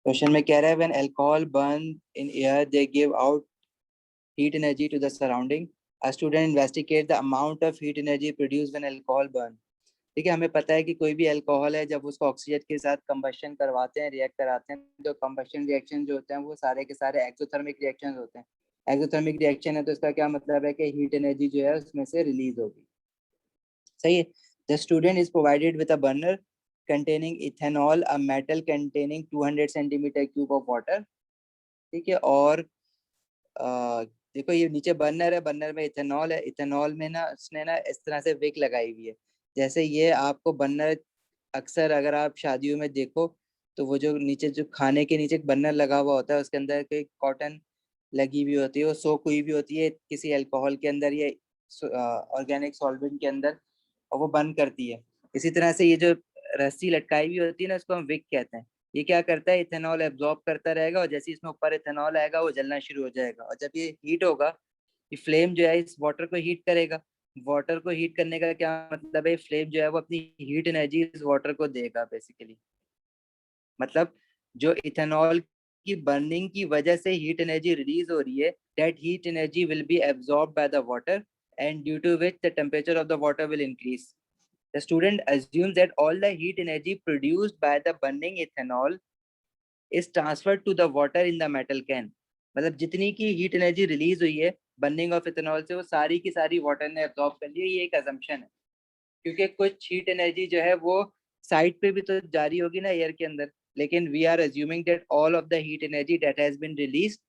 Question में कह रहा है when alcohol burn in air they give out heat energy to the surrounding. A student investigate the amount of heat energy produced when alcohol burn. ठीक है, हमें पता है कि कोई भी अल्कोहल है जब उसको ऑक्सीजन के साथ कंबशन करवाते हैं, रिएक्ट कराते हैं, तो कंबशन रिएक्शन जो होते हैं वो सारे के सारे एक्सोथर्मिक रिएक्शंस होते हैं। एक्सोथर्मिक रिएक्शन है तो इसका क्या मतलब है कि हीट एनर्जी जो है उसमें से रिलीज होगी। सही है। The student is provided with a burner containing ethanol, a metal containing 200 centimetre cube of water. ठीक है, और देखो ये नीचे बर्नर है, बर्नर में इथेनॉल है, इथेनॉल में ना उसने ना इस तरह से विक लगाई हुई है। जैसे ये आपको बर्नर अक्सर अगर आप शादियों में देखो तो वो जो नीचे जो खाने के नीचे बर्नर लगा हुआ होता है उसके अंदर कोई कॉटन लगी हुई होती है, वो सोक हुई भी होती है किसी अल्कोहल के अंदर या ऑर्गेनिक सॉल्वेंट के अंदर, और वो बर्न करती है। इसी तरह से ये जो रस्सी लटकाई हुई होती है ना उसको हम विक कहते हैं। ये क्या करता है, इथेनॉल एब्जॉर्ब करता रहेगा और जैसे इसमें ऊपर इथेनॉल आएगा वो जलना शुरू हो जाएगा, और जब ये हीट होगा, ये फ्लेम जो है इस वाटर को हीट करेगा। वाटर को हीट करने का क्या मतलब है, फ्लेम जो है वो अपनी हीट एनर्जी इस वाटर को देगा बेसिकली। मतलब जो इथेनॉल की बर्निंग की वजह से हीट एनर्जी रिलीज हो रही है, that heat energy will be absorb by the water and due to which the temperature of the water will increase. The student assumes that all the heat energy produced by the burning ethanol is transferred to the water in the metal can. मतलब जितनी की heat energy release हुई है burning of ethanol से वो सारी की सारी वाटर ने एब्जॉर्ब कर ली है। ये एक assumption है, क्योंकि कुछ हीट एनर्जी जो है वो साइड पे भी तो जारी होगी ना एयर के अंदर, लेकिन we are assuming that all of the heat energy that has been release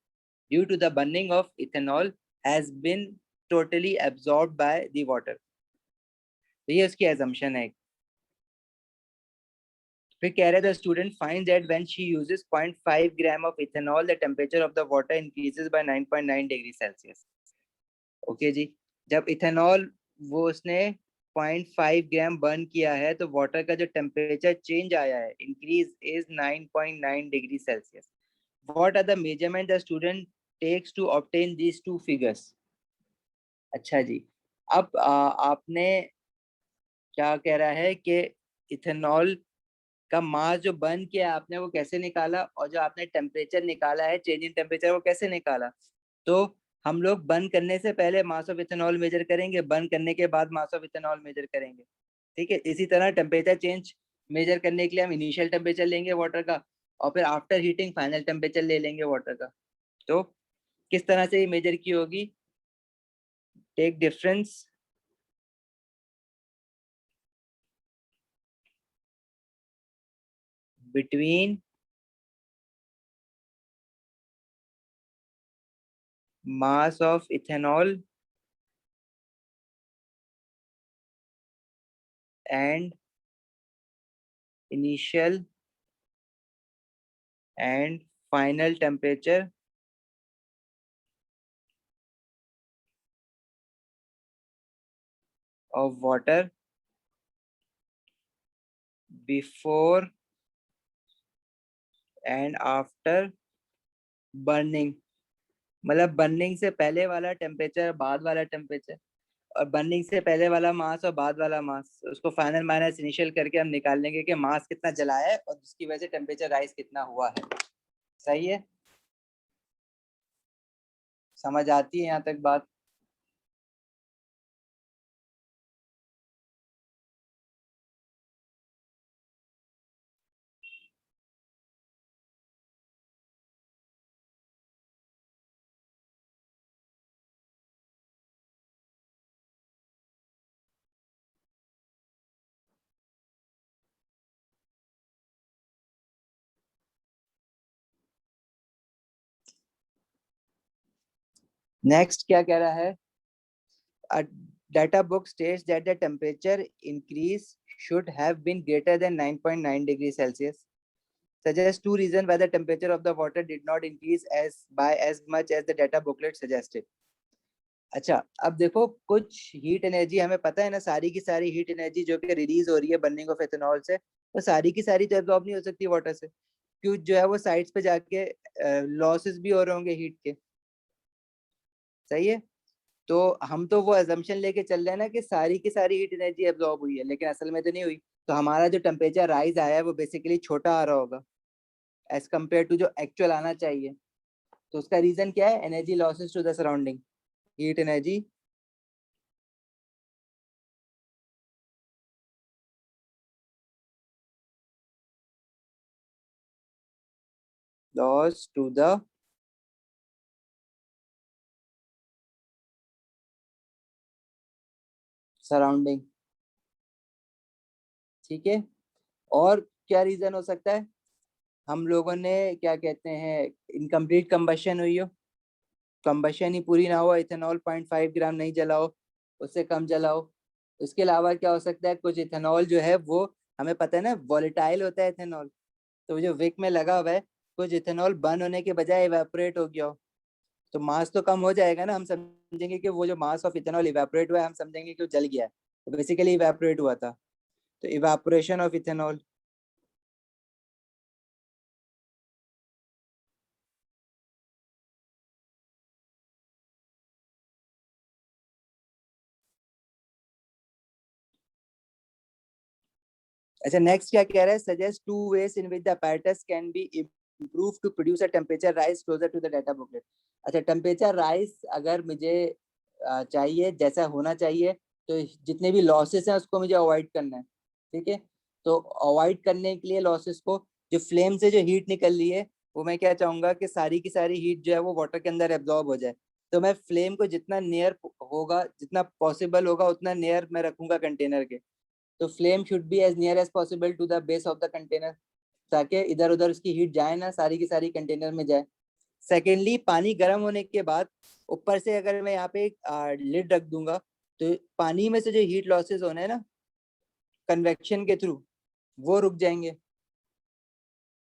due to the burning of ethanol has been totally absorb by the water. तो ये उसकी assumption है। फिर कह रहे थे student find that when she uses 0.5 gram of ethanol the temperature of the water increases by 9.9 degree Celsius. Okay जी, जब इथेनॉल वो उसने 0.5 ग्राम बर्न किया है तो वाटर का जो टेम्परेचर चेंज आया है increase is 9.9 degree Celsius. What are the measurement the student takes to obtain these two figures. अच्छा जी, अब आपने क्या कह रहा है कि इथेनॉल का मास जो बर्न किया आपने वो कैसे निकाला, और जो आपने टेम्परेचर निकाला है चेंज इन टेम्परेचर वो कैसे निकाला। तो हम लोग बर्न करने से पहले मास ऑफ इथेनॉल मेजर करेंगे, बर्न करने के बाद मास ऑफ इथेनॉल मेजर करेंगे। ठीक है, इसी तरह टेम्परेचर चेंज मेजर करने के लिए हम इनिशियल टेम्परेचर लेंगे वाटर का, और फिर आफ्टर हीटिंग फाइनल टेम्परेचर ले लेंगे वाटर का। तो किस तरह से ये मेजर की होगी, take difference between mass of ethanol and initial and final temperature of water before and after burning। मतलब बर्निंग से पहले वाला टेम्परेचर, बाद वाला टेम्परेचर, और बर्निंग से पहले वाला मास और बाद वाला मास, उसको फाइनल माइनस इनिशियल करके हम निकाल लेंगे कि मास कितना जलाया है और उसकी वजह से टेम्परेचर राइज कितना हुआ है। सही है, समझ आती है यहाँ तक बात। नेक्स्ट क्या कह रहा है, a data book states that the temperature increase should have been greater than 9.9 degrees Celsius. Suggest two reasons why the temperature of the water did not increase as much as the data booklet suggested. अच्छा, अब देखो कुछ heat energy हमें पता है ना, सारी की सारी हीट एनर्जी जो कि रिलीज हो रही है बर्निंग ऑफ एथेनॉल से, वो सारी की सारी तो एब्जॉर्ब नहीं हो सकती वाटर से, क्यों जो है वो साइड्स पे जाके लॉसेस भी हो रहे होंगे हीट के। सही है, तो हम तो वो अजम्पशन लेके चल रहे हैं ना कि सारी की सारी हीट एनर्जी एब्जॉर्ब हुई है, लेकिन असल में तो नहीं हुई। तो हमारा जो टेम्परेचर राइज आया है वो बेसिकली छोटा आ रहा होगा, एज कम्पेयर टू जो एक्चुअल आना चाहिए। तो उसका रीजन क्या है? Energy losses to the surrounding, heat energy loss to the surrounding. ठीक है, और क्या रीजन हो सकता है? हम लोगों ने क्या कहते हैं, इनकम्प्लीट कंबशन हुई हो, कंबशन ही पूरी ना हो, इथेनॉल 0.5 ग्राम नहीं जलाओ, उससे कम जलाओ। उसके अलावा क्या हो सकता है, कुछ इथेनॉल जो है वो, हमें पता है ना वॉलेटाइल होता है इथेनॉल, तो जो विक में लगा हुआ है, कुछ इथेनॉल बर्न होने के बजाय इवेपोरेट हो गया हो, तो मास तो कम हो जाएगा ना। हम समझेंगे कि वो जो मास ऑफ इथेनॉल इवेपोरेट हुआ है, हम समझेंगे कि वो जल गया है, तो बेसिकली इवेपोरेट हुआ था, तो इवेपोरेशन ऑफ इथेनॉल। अच्छा, नेक्स्ट क्या कह रहा है? Suggest to ways in which the apparatus can be improve to produce a temperature rise closer to the data booklet. अच्छा, टेम्परेचर राइज अगर मुझे चाहिए, जैसा होना चाहिए, तो जितने भी लॉसेस हैं उसको मुझे अवॉइड करना है। ठीक है, तो अवॉइड करने के लिए लॉसेस को, जो फ्लेम से जो हीट निकल रही है, वो मैं क्या चाहूंगा कि सारी की सारी हीट जो है वो वाटर के अंदर एब्जॉर्ब हो जाए। तो मैं फ्लेम को जितना नियर होगा, जितना पॉसिबल होगा, उतना नियर मैं रखूंगा कंटेनर के। तो flame should be as near as possible to the base of the container, ताकि इधर उधर उसकी हीट जाए ना, सारी की सारी कंटेनर में जाए। सेकेंडली, पानी गर्म होने के बाद ऊपर से अगर मैं यहाँ पे एक लिड रख दूंगा, तो पानी में से जो हीट लॉसेस होने हैं ना कन्वेक्शन के थ्रू, वो रुक जाएंगे।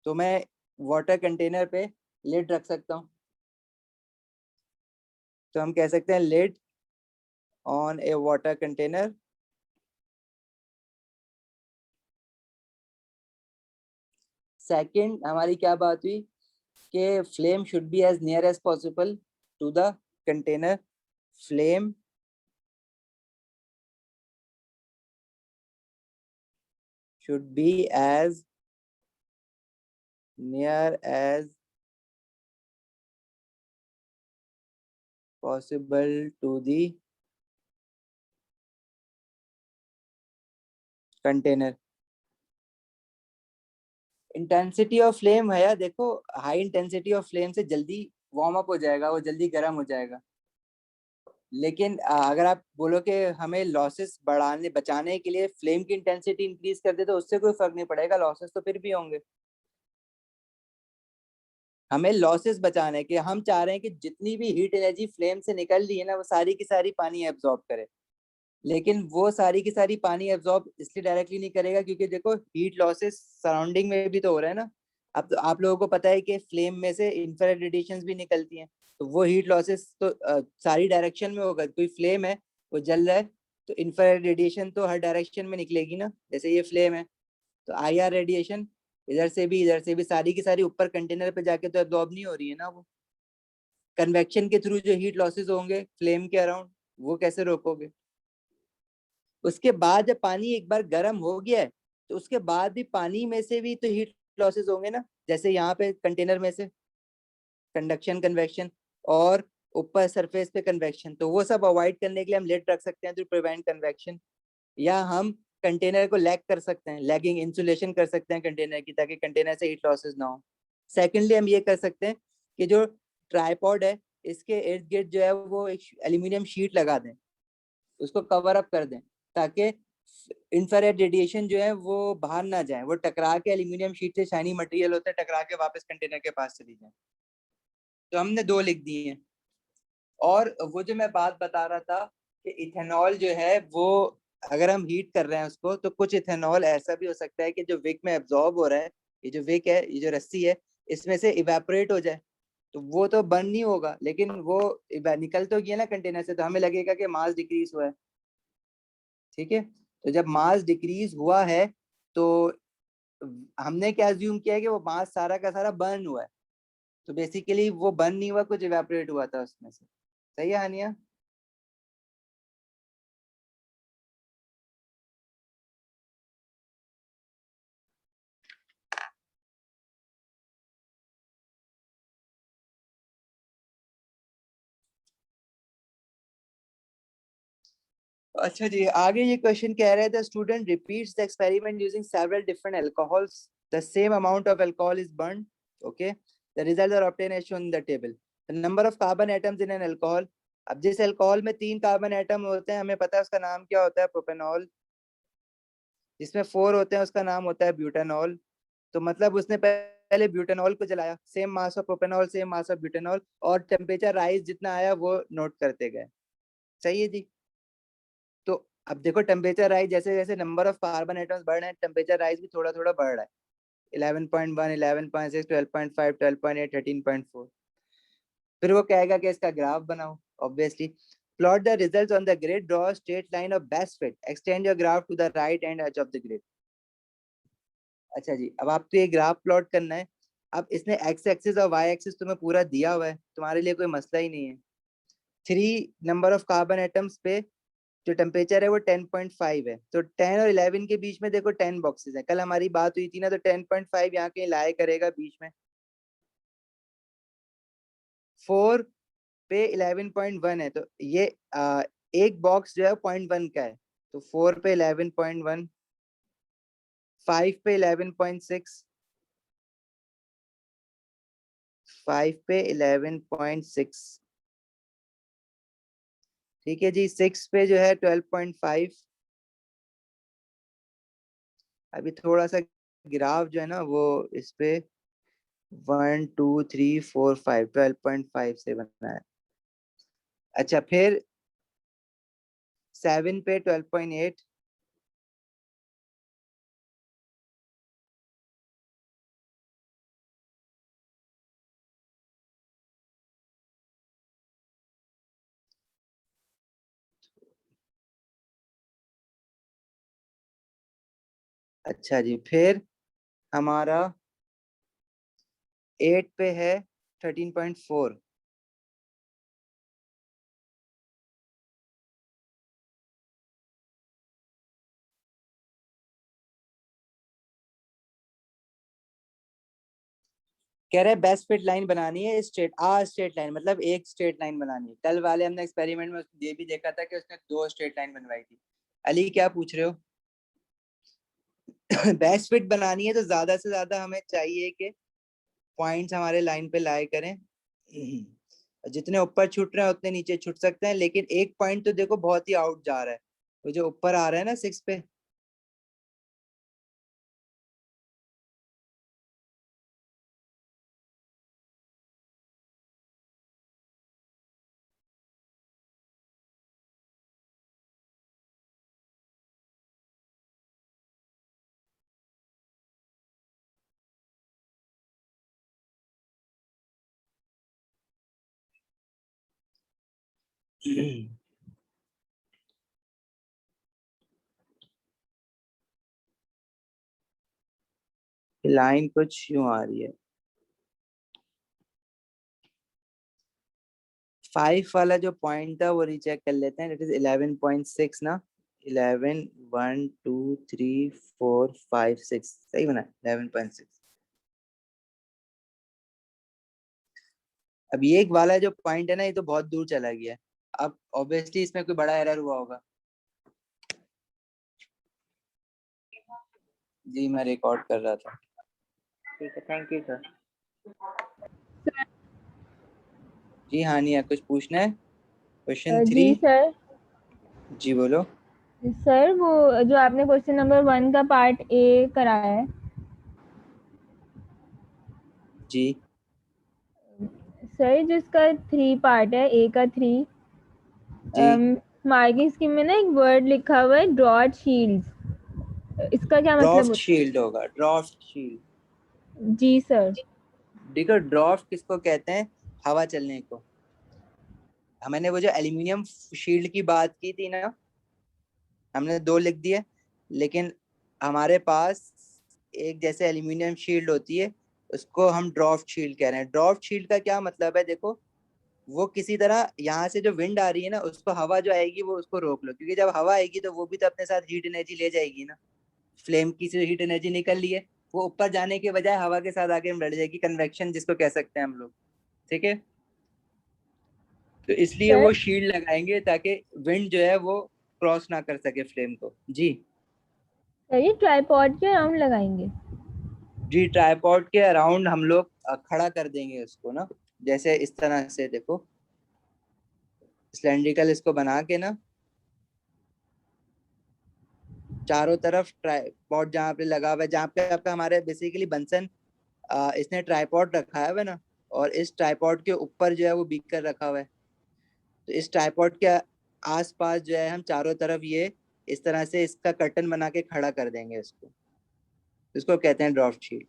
तो मैं वाटर कंटेनर पे लिड रख सकता हूँ। तो हम कह सकते हैं lid on a water container. Second हमारी क्या बात हुई कि flame should be as near as possible to the container. Flame should be as near as possible to the container। Intensity of flame है यार, देखो हाई इंटेंसिटी ऑफ फ्लेम से जल्दी वार्म अप हो जाएगा, वो जल्दी गर्म हो जाएगा। लेकिन अगर आप बोलो कि हमें लॉसेस बढ़ाने बचाने के लिए फ्लेम की इंटेंसिटी इंक्रीज कर दे, तो उससे कोई फर्क नहीं पड़ेगा, लॉसेस तो फिर भी होंगे। हमें लॉसेस बचाने के, हम चाह रहे हैं कि जितनी भी हीट एनर्जी फ्लेम से निकल रही है ना, वो सारी की सारी पानी एब्जॉर्ब करे। लेकिन वो सारी की सारी पानी एब्जॉर्ब इसलिए डायरेक्टली नहीं करेगा क्योंकि देखो हीट लॉसेस सराउंडिंग में भी तो हो रहा है ना। अब तो आप लोगों को पता है कि फ्लेम में से इंफ्रारेड रेडिएशंस भी निकलती हैं, तो वो हीट लॉसेस तो सारी डायरेक्शन में होगा। कोई फ्लेम है, वो जल रहा है, तो इंफ्रारेड रेडिएशन तो हर डायरेक्शन में निकलेगी ना। जैसे ये फ्लेम है, तो IR रेडिएशन इधर से भी सारी की सारी ऊपर कंटेनर पे जाके तो एब्जॉर्ब नहीं हो रही है ना। वो कन्वेक्शन के थ्रू जो हीट लॉसेस होंगे फ्लेम के अराउंड, वो कैसे रोकोगे? उसके बाद जब पानी एक बार गर्म हो गया है, तो उसके बाद भी पानी में से भी तो हीट लॉसेस होंगे ना, जैसे यहाँ पे कंटेनर में से कंडक्शन कन्वेक्शन, और ऊपर सरफेस पे कन्वेक्शन। तो वो सब अवॉइड करने के लिए हम लेड रख सकते हैं टू प्रिवेंट कन्वेक्शन, या हम कंटेनर को लैग कर सकते हैं, लैगिंग इंसुलेशन कर सकते हैं कंटेनर की, ताकि कंटेनर से हीट लॉसेस ना हो। सेकेंडली हम ये कर सकते हैं कि जो ट्राईपॉड है, इसके इर्द गिर्द जो है वो एक एल्यूमिनियम शीट लगा दें, उसको कवर अप कर दें, ताकि इंफ्रारेड रेडिएशन जो है वो बाहर ना जाए, वो टकरा के एल्यूमिनियम शीट से शाइनी मटेरियल होता है, टकरा के वापस कंटेनर के पास चली जाए। तो हमने दो लिख दिए हैं। और वो जो मैं बात बता रहा था कि इथेनॉल जो है वो, अगर हम हीट कर रहे हैं उसको, तो कुछ इथेनॉल ऐसा भी हो सकता है कि जो विक में एब्जॉर्ब हो रहा है, ये जो विक है, ये जो रस्सी है, इसमें से इवेपोरेट हो जाए। तो वो तो बर्न नहीं होगा, लेकिन वो निकल तो गया ना कंटेनर से, तो हमें लगेगा कि मास डिक्रीज हुआ है। ठीक है, तो जब मास डिक्रीज हुआ है, तो हमने क्या अज्यूम किया है कि वो मास सारा का सारा बर्न हुआ है। तो बेसिकली वो बर्न नहीं हुआ, कुछ इवेपोरेट हुआ था उसमें से। सही है हानिया? अच्छा जी, आगे ये क्वेश्चन कह रहे थे student repeats the experiment using several different alcohols, the same amount of alcohol is burned, okay, the results are obtained as shown in the table, the number of carbon atoms in an alcohol. अब जिस alcohol में 3 carbon atom होते हैं, हमें पता है उसका नाम क्या होता है, प्रोपेनॉल। जिसमें 4 होते हैं उसका नाम होता है ब्यूटानॉल। तो मतलब उसने पहले ब्यूटानॉल को जलाया, same mass of propanol, same mass of butanol, और टेम्परेचर राइज जितना आया वो नोट करते गए। सही है जी। तो अब देखो टेम्परेचर राइज, जैसे जैसे नंबर ऑफ कार्बन एटम्स बढ़ रहे हैं, टेम्परेचर राइज भी थोड़ा थोड़ा बढ़ रहा है। 11.1, 11.6, 12.5, 12.8, 13.4। फिर वो कहेगा कि इसका ग्राफ बनाओ। Obviously plot the results on the grid, draw straight line of best fit, extend your graph to the right end edge of the grid. अच्छा जी, अब आपको ये ग्राफ प्लॉट करना है। अब इसने एक्स एक्सिस और वाई एक्सिस तुम्हें पूरा दिया हुआ है, तुम्हारे लिए कोई मसला ही नहीं है। 3 नंबर ऑफ कार्बन एटम्स पे जो टेम्परेचर है वो 10.5 है, तो 10 और 11 के बीच में देखो 10 बॉक्सेस है। कल हमारी बात हुई थी ना, तो 10.5 यहाँ कहीं लाया करेगा बीच में। 4 पे 11.1 है, तो ये एक बॉक्स जो है 0.1 का है, तो 4 पे 11.1, 5 पे 11.6, 5 पे 11.6, ठीक है जी। 6 पे जो है 12.5। अभी थोड़ा सा ग्राफ जो है ना वो इस पे 1 2 3 4 5, 12.5 से बना है। अच्छा, फिर 7 पे 12.8, अच्छा जी, फिर हमारा 8 पे है 13.4। कह रहे बेस्ट फिट लाइन बनानी है, स्ट्रेट लाइन, मतलब एक स्ट्रेट लाइन बनानी है। कल वाले हमने एक्सपेरिमेंट में ये भी देखा था कि उसने 2 स्ट्रेट लाइन बनवाई थी। अली क्या पूछ रहे हो? बेस्ट फिट बनानी है तो ज्यादा से ज्यादा हमें चाहिए कि पॉइंट्स हमारे लाइन पे लाए करें। जितने ऊपर छूट रहे हैं उतने नीचे छूट सकते हैं, लेकिन एक पॉइंट तो देखो बहुत ही आउट जा रहा है, वो जो ऊपर आ रहा है ना 6 पे। लाइन कुछ यूं आ रही है। 5 वाला जो पॉइंट था वो रीचेक कर लेते हैं, इट इज 11.6 ना। 11, 1 2 3 4 5 6, सही बना 11.6। अब ये एक वाला जो पॉइंट है ना, ये तो बहुत दूर चला गया है। अब ऑब्वियसली इसमें कोई बड़ा एरर हुआ होगा। जी मैं रिकॉर्ड कर रहा था। ठीक है, थैंक यू सर। जी हाँ, नहीं है कुछ पूछना है? क्वेश्चन 3। जी सर। जी बोलो। सर वो जो आपने क्वेश्चन नंबर 1 का पार्ट ए कराया है जी सर, जिसका 3 पार्ट है, ए का 3, जी, मार्किंग स्कीम में ना एक वर्ड लिखा हुआ है ड्रॉट शील्ड्स, इसका क्या मतलब ड्राफ्ट होता शील्ड होगा, ड्राफ्ट शील्ड। है? जी सर। देखो ड्राफ्ट किसको कहते हैं? हवा चलने को। मैंने वो जो एल्यूमिनियम शील्ड की बात की थी ना, हमने 2 लिख दिए, लेकिन हमारे पास एक जैसे एल्यूमिनियम शील्ड होती है, उसको हम ड्राफ्ट शील्ड कह रहे हैं। ड्राफ्ट शील्ड का क्या मतलब है? देखो, वो किसी तरह यहाँ से जो विंड आ रही है ना, उसको हवा जो आएगी वो उसको रोक लो, क्योंकि जब हवा आएगी तो वो भी तो अपने साथ हीट एनर्जी ले जाएगी ना। फ्लेम की से हीट एनर्जी निकल ली है, वो ऊपर जाने के बजाय हवा के साथ आगे बढ़ जाएगी, कन्वेक्शन जिसको कह सकते हैं हम लोग। ठीक है, तो इसलिए सर वो शील्ड लगाएंगे ताकि विंड जो है वो क्रॉस ना कर सके फ्लेम को। जी सर ये ट्राइपॉड के अराउंड लगाएंगे? जी, ट्राइपॉड के अराउंड हम लोग खड़ा कर देंगे उसको ना, जैसे इस तरह से देखो, सिलेंड्रिकल इसको बना के ना, चारों तरफ ट्राइपॉड जहाँ पे लगा हुआ है, जहाँ पे आपका हमारे बेसिकली बंसन इसने ट्राइपॉड रखा है ना, और इस ट्राइपॉड के ऊपर जो है वो बीकर रखा हुआ है। तो इस ट्राइपॉड के आसपास जो है हम चारों तरफ ये इस तरह से इसका कर्टन बना के खड़ा कर देंगे इसको। इसको कहते हैं ड्रॉफ्ट शीट।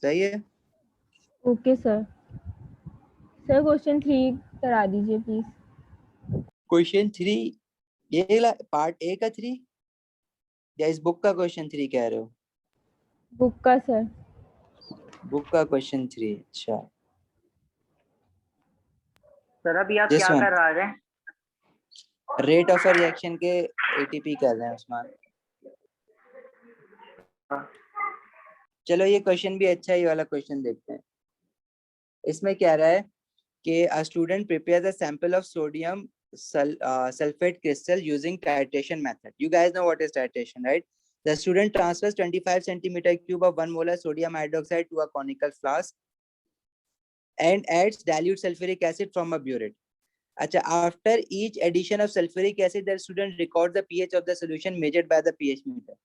सही है। Okay sir. सर क्वेश्चन 3 करा दीजिए प्लीज। क्वेश्चन 3, ये पार्ट ए का 3 या इस बुक का क्वेश्चन 3 कह रहे हो? बुक का सर। बुक का क्वेश्चन 3, अच्छा। सर अभी आप दिस क्या वन, करा रहे हैं? रेट ऑफ अ रिएक्शन के एटीपी कर रहे हैं उस्मान। चलो ये क्वेश्चन भी अच्छा है, ये वाला क्वेश्चन देखते हैं। इसमें क्या रहा है कि a student prepares a sample of sodium sulfate crystal using titration method. You guys know what is titration, right? The student transfers 25 centimeter cube of 1 molar sodium hydroxide to a conical flask and adds dilute sulfuric acid from a burette. Acha, after each addition of sulfuric acid, the student records the pH of the solution measured by the pH meter.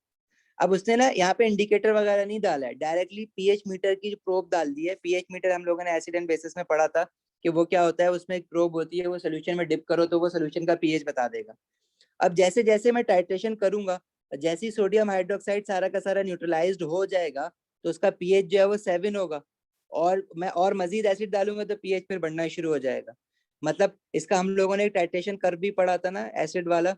अब उसने ना यहाँ पे indicator वगैरह नहीं डाला है, directly pH meter की जो प्रोब डाल दी है। पीएच मीटर हम लोगों ने एसिड एंड बेसिस में पढ़ा था कि वो क्या होता है, उसमें एक प्रोब होती है, वो सोल्यूशन में डिप करो तो वो सोल्यूशन का पीएच बता देगा। अब जैसे जैसे मैं टाइट्रेशन करूंगा, जैसे ही सोडियम हाइड्रोक्साइड सारा का सारा न्यूट्रलाइज्ड हो जाएगा तो उसका पीएच जो है वो 7 होगा, और मैं और मजीद एसिड डालूंगा तो पीएच फिर बढ़ना शुरू हो जाएगा। मतलब इसका हम लोगों ने एक टाइट्रेशन कर्व भी पढ़ा था ना एसिड वाला,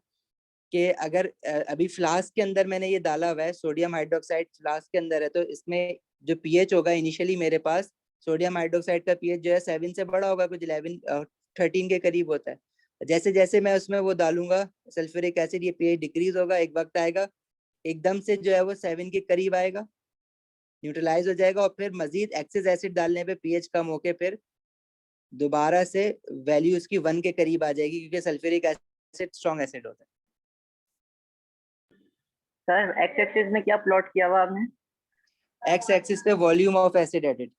कि अगर अभी फ्लास्क के अंदर मैंने ये डाला हुआ है, सोडियम हाइड्रोक्साइड फ्लास्क के अंदर है, तो इसमें जो पीएच होगा इनिशियली मेरे पास सोडियम हाइड्रोक्साइड का पीएच जो है 7 से बड़ा होगा, कुछ 13 के करीब होता है। जैसे जैसे मैं उसमें वो डालूंगा सल्फ्यूरिक एसिड, ये पीएच डिक्रीज होगा, एक वक्त आएगा एकदम से जो है वो 7 के करीब आएगा, न्यूट्रलाइज हो जाएगा, और फिर मजीद एक्सेस एसिड डालने पे पीएच कम होके फिर दोबारा से वैल्यू उसकी 1 के करीब आ जाएगी, क्योंकि सल्फ्यूरिक एसिड स्ट्रॉन्ग एसिड होता है। सर एक्स एक्सिस में क्या प्लॉट किया हुआ आपने? एक्स एक्सिस पे volume of acid added,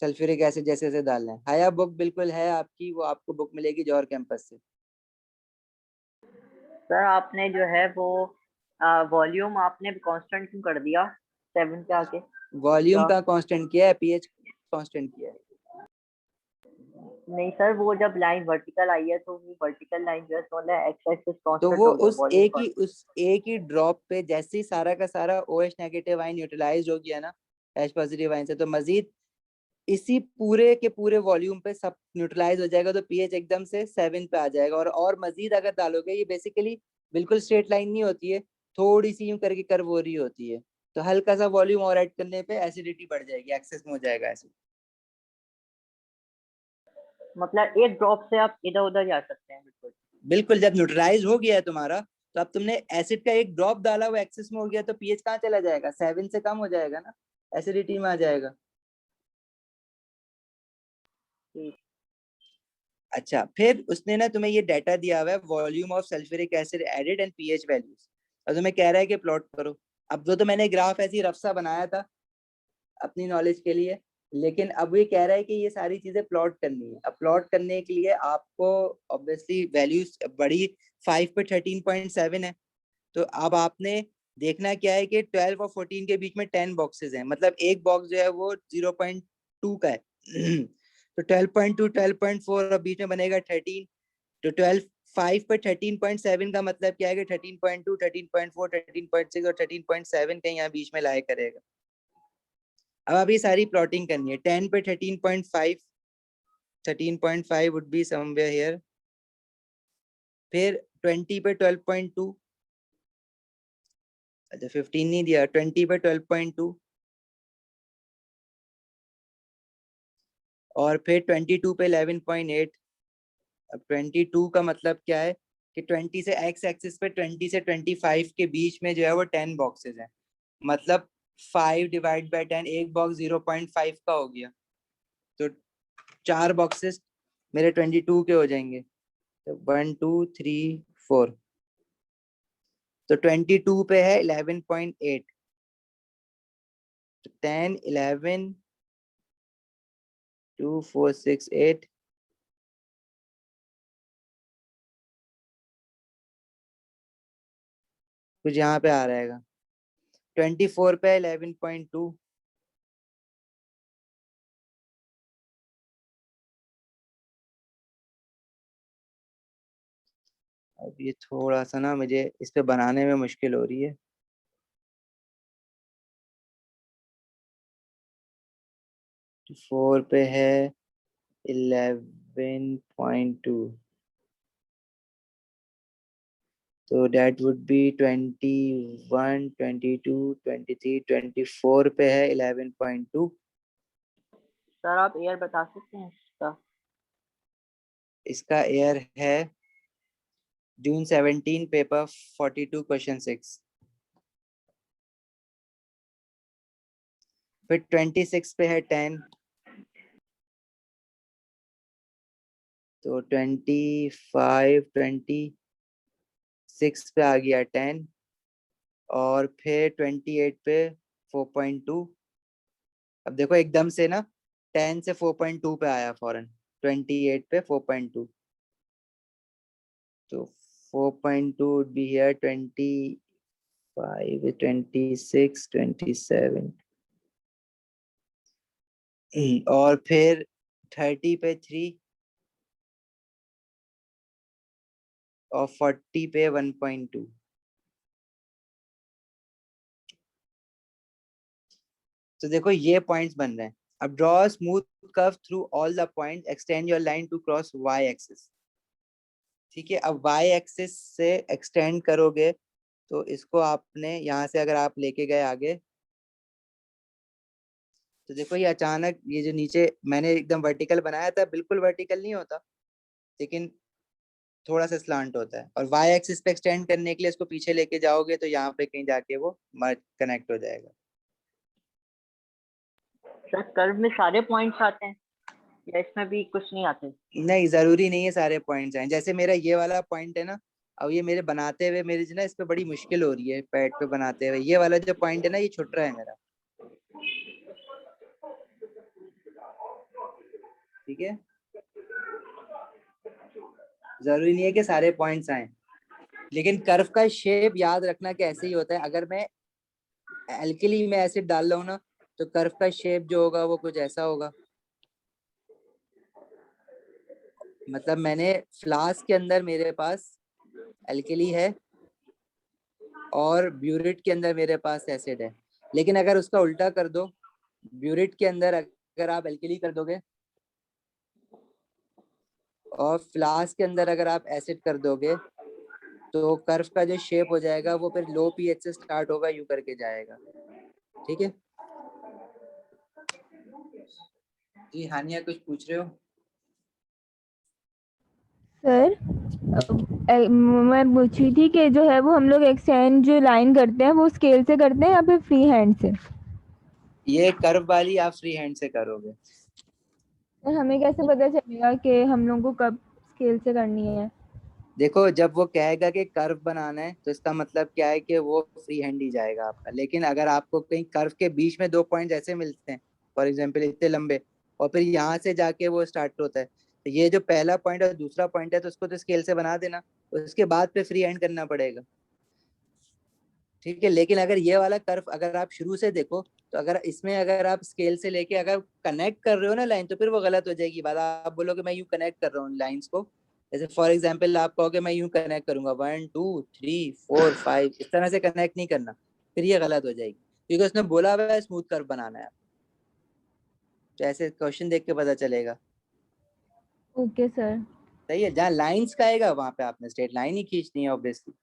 sulphuric acid जैसे जैसे डालना है। हाया बुक बिल्कुल है आपकी, वो आपको बुक मिलेगी जौहर कैंपस से। सर आपने जो है वो वॉल्यूम आपने कांस्टेंट क्यों कर दिया 7 के आगे? वॉल्यूम का कांस्टेंट किया है, पीएच कांस्टेंट किया है। नहीं सर, वो जब लाइन वर्टिकल आई है तो वो वर्टिकल लाइन जो है तो एक्स एक्सिस तो कांस्टेंट वो हो गया, उस एक ही ड्रॉप पे जैसे ही सारा का सारा OH नेगेटिव आयन यूटिलाइज हो गया ना H पॉजिटिव आयन से, तो मजीद इसी पूरे के पूरे वॉल्यूम पे सब न्यूट्रलाइज हो जाएगा, तो पीएच एकदम से 7 पे आ जाएगा। और मजीद अगर डालोगे, ये बेसिकली बिल्कुल स्ट्रेट लाइन नहीं होती है, थोड़ी सी यूं करके कर्व हो रही होती है, तो हल्का सा वॉल्यूम और ऐड करने पे एसिडिटी बढ़ जाएगी, एक्सेस में हो जाएगा एसिड। मतलब एक ड्रॉप से आप इधर उधर जा सकते हैं। बिल्कुल बिल्कुल, जब न्यूट्रलाइज हो गया है तुम्हारा, तो अब तुमने एसिड का एक ड्रॉप डाला, वो एक्सेस में हो गया, तो पीएच कहाँ चला जाएगा, 7 से कम हो जाएगा ना, एसिडिटी में आ जाएगा। अच्छा, फिर उसने ना तुम्हें ये डाटा दिया हुआ है, volume of sulphuric acid added and pH values, और तुम्हें कह रहा है कि प्लॉट करो। अब तो मैंने ग्राफ ऐसी रफ सा बनाया था अपनी नॉलेज के लिए, लेकिन अब ये कह रहा है कि ये सारी चीजें प्लॉट करनी है। अब प्लॉट करने के लिए आपको ऑब्वियसली वैल्यूज बड़ी 5 पे 13.7 है, तो अब आपने देखना क्या है कि 12 और 14 के बीच में 10 बॉक्सेस हैं, मतलब एक बॉक्स जो है वो 0.2 का है तो 12.2 12.4 और बीच में बनेगा 13, तो 12 5 पे 13.7 का मतलब क्या है कि 13.2 13.4 13.6 और 13.7 कहीं यहाँ बीच में लाया करेगा। अब अभी सारी प्लॉटिंग करनी है। 10 पे 13.5, 13.5 वुड बी समवेयर हियर, फिर 20 पे 12.2, अच्छा 15 नहीं दिया, 20 पे 12.2, और फिर 22 पे 11.8। अब 22 का मतलब क्या है कि 20 से एक्स एक्सिस पे 20 से 25 के बीच में जो है वो 10 बॉक्सेस हैं, मतलब 5 डिवाइड बाय 10, एक बॉक्स 0.5 का हो गया, तो 4 बॉक्सेस मेरे 22 के हो जाएंगे। तो 1 2 3 4, तो 22 पे है 11.8, तो 10 11 2 4 6 8, कुछ यहाँ पे आ रहेगा। 24 पे 11.2, अब ये थोड़ा सा ना मुझे इस पे बनाने में मुश्किल हो रही है। 4 पे है 11.2, तो डेट वुड बी 21 22 23 24 पे है 11.2। सर आप ईयर बता सकते हैं इसका? इसका एयर है जून 17, पेपर 42, क्वेश्चन 6। फिर 26 पे है 10, तो 25 26 पे आ गया 10, और फिर 28 पे 4.2। अब देखो एकदम से ना 10 से 4.2 पे आया फौरन, 28 पे 4.2, तो 4.2 would be here 25 26 27, और फिर 30 पे 3, और 40 पे 1.2। तो देखो ये पॉइंट्स बन रहे हैं। अब draw smooth curve through all the points, extend your line to cross Y axis. ठीक है, अब वाई एक्सिस से एक्सटेंड करोगे तो इसको आपने यहाँ से अगर आप लेके गए आगे, तो देखो ये अचानक ये जो नीचे मैंने एकदम वर्टिकल बनाया था, बिल्कुल वर्टिकल नहीं होता, लेकिन थोड़ा सा स्लांट होता है, और वाई एक्सिस पे एक्सटेंड करने के लिए इसको पीछे लेके जाओगे तो यहाँ पे कहीं जाके वो मर्ज कनेक्ट हो जाएगा। सर कर्व में सारे पॉइंट्स आते हैं या इसमें भी कुछ नहीं आते? नहीं, जरूरी नहीं है सारे पॉइंट्स आए। जैसे मेरा ये वाला पॉइंट है ना, अब ये मेरे बनाते हुए मेरी ना इस पे बड़ी मुश्किल हो रही है, पैड पे बनाते हुए ये वाला जो पॉइंट है ना, ये छुट रहा है मेरा। ठीक है, जरूरी नहीं है कि सारे पॉइंट्स आए, लेकिन कर्व का शेप याद रखना कि ऐसे ही होता है। अगर मैं एल्कली में एसिड डाल रहा हूँ ना, तो कर्व का शेप जो होगा वो कुछ ऐसा होगा। मतलब मैंने फ्लास्क के अंदर मेरे पास एल्कली है और ब्यूरिट के अंदर मेरे पास एसिड है, लेकिन अगर उसका उल्टा कर दो, ब्यूरिट के अंदर अगर आप एल्कली कर दोगे और फ्लास्क के अंदर अगर आप एसिड कर दोगे, तो कर्व का जो शेप हो जाएगा वो फिर लो पीएच से स्टार्ट होगा, यू करके जाएगा। ठीक है जी, हानिया कुछ पूछ रहे हो? सर मैं पूछ रही थी कि जो है वो हम लोग एक्सटेंड जो लाइन करते हैं वो स्केल से करते हैं या फिर फ्री हैंड से? ये कर्व वाली आप फ्री हैंड से करोगे। और हमें कैसे पता चलेगा कि हम लोग को कब स्केल से करनी है? देखो जब वो कहेगा कि कर्व बनाना है, तो इसका मतलब क्या है कि वो फ्री हैंड ही जाएगा आपका। लेकिन अगर आपको कहीं कर्व के बीच में दो पॉइंट ऐसे मिलते हैं, फॉर एग्जांपल इतने लंबे, और फिर यहाँ से जाके वो स्टार्ट होता है, तो ये जो पहला पॉइंट और दूसरा पॉइंट है, तो उसको तो स्केल से बना देना, उसके बाद पे फ्री हैंड करना पड़ेगा। ठीक है, लेकिन अगर ये वाला कर्व अगर आप शुरू से देखो, तो अगर इसमें अगर आप स्केल से लेके अगर कनेक्ट कर रहे हो ना लाइन, तो फिर वो गलत हो जाएगी बात। आप बोलोगे मैं यूं कनेक्ट कर रहा हूँ लाइंस को, जैसे फॉर एग्जांपल आप कहोगे मैं यूं कनेक्ट करूंगा 1 2 3 4 5, इस तरह से कनेक्ट नहीं करना, फिर ये गलत हो जाएगी, क्योंकि उसने बोला हुआ है स्मूथ कर्व बनाना है। तो ऐसे क्वेश्चन देख के पता चलेगा। Okay sir. सही है, जहाँ लाइंस का आएगा वहां पे आपने स्ट्रेट लाइन ही खींचनी है ऑब्वियसली।